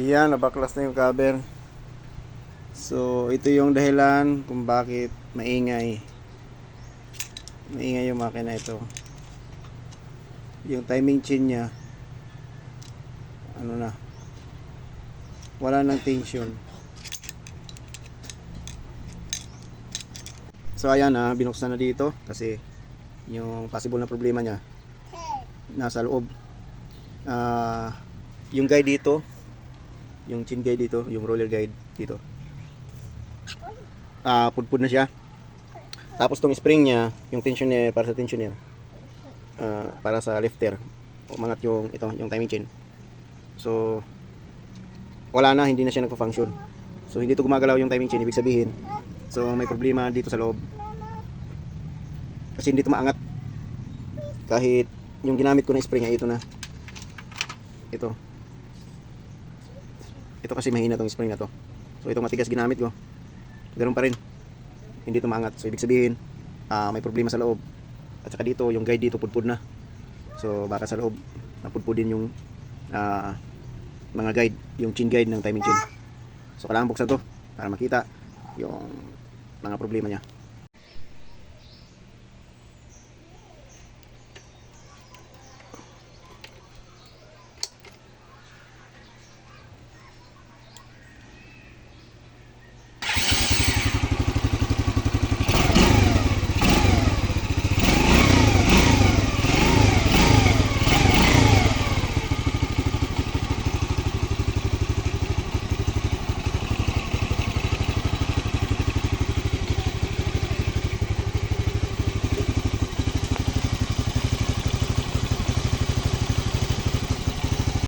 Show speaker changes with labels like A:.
A: Ayan, nabaklas na yung cover. So, ito yung dahilan kung bakit maingay. Maingay yung makina ito. Yung timing chain niya, ano na, wala nang tension. So, ayan na, binuksan na dito kasi yung possible na problema niya nasa loob. Yung guide dito, yung chain guide dito, yung roller guide dito, pudpud na siya. Tapos tong spring niya, yung tensioner, para sa tensioner, para sa lifter, umangat yung ito, yung timing chain. So wala na, hindi na siya nagfa-function. So hindi to gumagalaw yung timing chain, ibig sabihin so may problema dito sa loob. Kasi hindi to maangat. Kahit yung ginamit ko na spring ay ito na. Ito. Ito kasi mahina tong spring na to. So itong matigas ginamit ko. Ganoon pa rin. Hindi to maangat. So ibig sabihin, may problema sa loob. At saka dito, yung guide dito pudpud na. So baka sa loob napudpudin yung mga guide, yung chain guide ng timing chain. So kailangan buksan to para makita yung mga problema niya.